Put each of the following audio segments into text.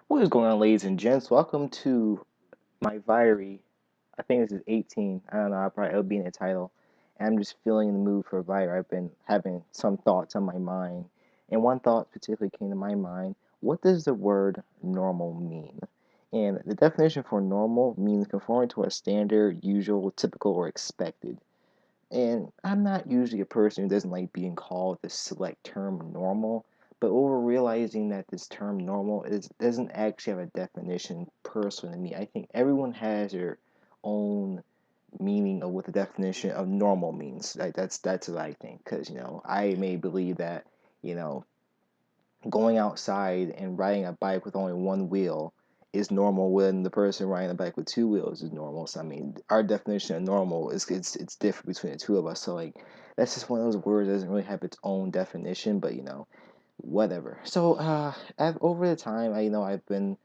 What is going on, ladies and gents? Welcome to my Viary. I think this is 18. I don't know. It'll be in the title. And I'm just feeling in the mood for a Viary. I've been having some thoughts on my mind, and one thought particularly came to my mind. What does the word normal mean? And the definition for normal means conforming to a standard, usual, typical, or expected. And I'm not usually a person who doesn't like being called the select term normal, but over realizing that this term normal doesn't actually have a definition personally to me. I think everyone has their own meaning of what the definition of normal means. Like that's what I think, because I may believe that you know going outside and riding a bike with only one wheel is normal when the person riding a bike with two wheels is normal. So I mean, our definition of normal is it's different between the two of us. So like that's just one of those words that doesn't really have its own definition, but whatever. So over the time, I've been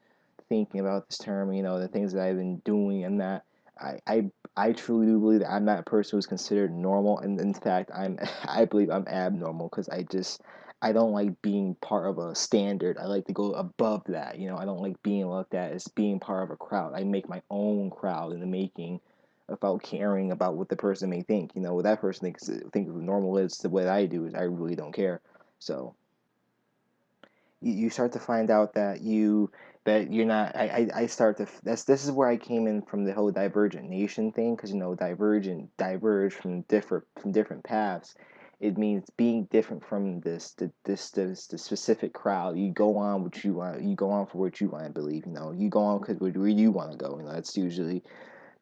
thinking about this term, the things that I've been doing, and that I I I truly do believe that I'm not a person who's considered normal, and in fact, I believe I'm abnormal because I don't like being part of a standard. I like to go above that. I don't like being looked at as being part of a crowd. I make my own crowd in the making without caring about what the person may think. What that person thinks normal is the way I do is I really don't care. So you start to find out that you're not I start to this is where I came in from the whole divergent nation thing, because diverge from different paths. It means being different from the specific crowd. You go on for what you want to believe. You go on because where you want to go. That's usually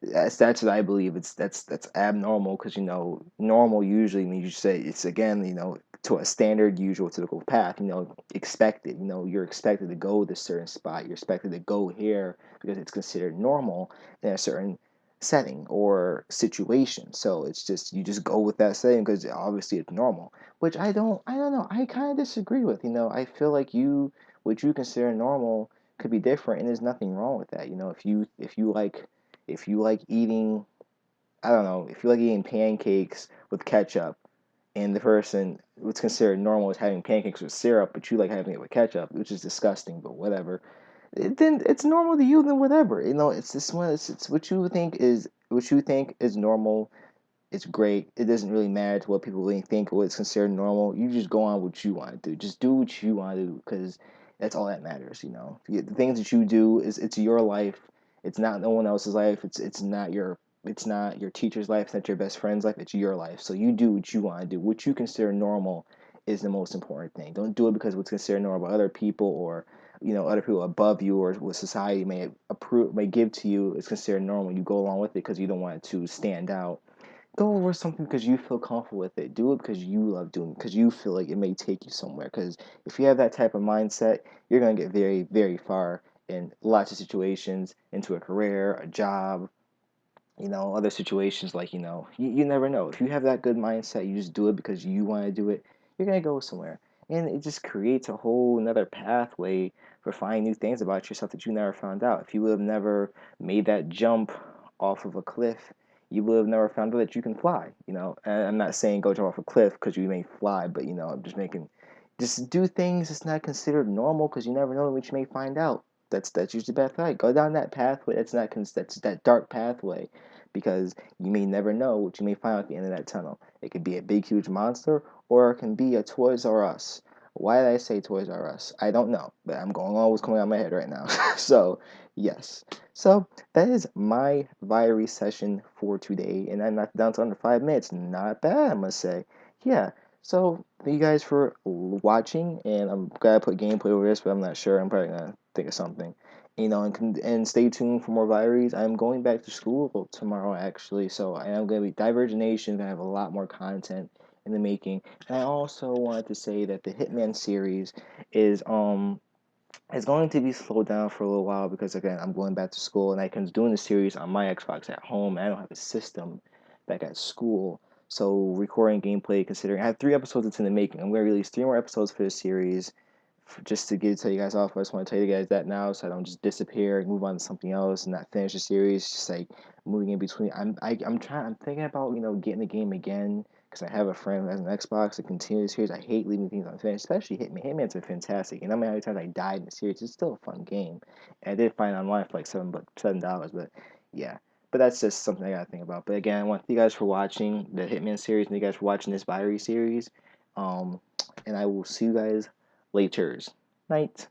that's what I believe. That's abnormal, because normal usually means you say it's again to a standard, usual, typical path. Expected. You're expected to go this certain spot. You're expected to go here because it's considered normal in a certain setting or situation. So it's just you just go with that setting because obviously it's normal. Which I don't know. I kind of disagree with. I feel like what you consider normal could be different, and there's nothing wrong with that. If you like eating, I don't know, if you like eating pancakes with ketchup, and the person what's considered normal is having pancakes with syrup, but you like having it with ketchup, which is disgusting, but whatever. Then it's normal to you. Then whatever. It's this one. It's what you think is normal. It's great. It doesn't really matter to what people really think or what's considered normal. You just go on what you want to do. Just do what you want to do, because that's all that matters. The things that you do it's your life. It's not no one else's life. It's not your teacher's life. It's not your best friend's life. It's your life. So you do what you want to do. What you consider normal is the most important thing. Don't do it because what's considered normal by other people, or other people above you, or what society may give to you is considered normal. You go along with it because you don't want it to stand out. Go over something because you feel comfortable with it. Do it because you love doing it, because you feel like it may take you somewhere. Because if you have that type of mindset, you're going to get very, very far in lots of situations, into a career, a job, other situations. Like, you never know. If you have that good mindset, you just do it because you want to do it, you're going to go somewhere. And it just creates a whole another pathway for finding new things about yourself that you never found out. If you would have never made that jump off of a cliff, you would have never found out that you can fly. And I'm not saying go jump off a cliff because you may fly, but I'm just making, just do things that's not considered normal, because you never know what you may find out. That's usually the best way. Go down that pathway. That's that dark pathway, because you may never know what you may find at the end of that tunnel. It could be a big, huge monster, or it can be a Toys R Us. Why did I say Toys R Us? I don't know, but I'm going on what's coming out of my head right now. So, yes. So, that is my Viary session for today, and I'm not down to under 5 minutes. Not bad, I must say. Yeah. So, thank you guys for watching, and I'm gonna put gameplay over this, but I'm not sure. I'm probably gonna think of something. And stay tuned for more Viaries. I'm going back to school tomorrow, actually, so I am going to be Divergination. I have a lot more content in the making. And I also wanted to say that the Hitman series is going to be slowed down for a little while, because again, I'm going back to school, and I can doing the series on my Xbox at home. And I don't have a system back at school. So recording gameplay, considering I have 3 episodes that's in the making, I'm going to release 3 more episodes for the series, just to tell you guys off. I just want to tell you guys that now, so I don't just disappear and move on to something else and not finish the series. Just like moving in between. I'm thinking about getting the game again, because I have a friend who has an Xbox that continues the series. I hate leaving things unfinished, especially Hitman. Hitman's been fantastic, and I mean how many times I died in the series. It's still a fun game, and I did find it online for like $7, but yeah. But that's just something I gotta think about. But again, I want you guys for watching the Hitman series, and you guys for watching this Viary series. And I will see you guys later. Night.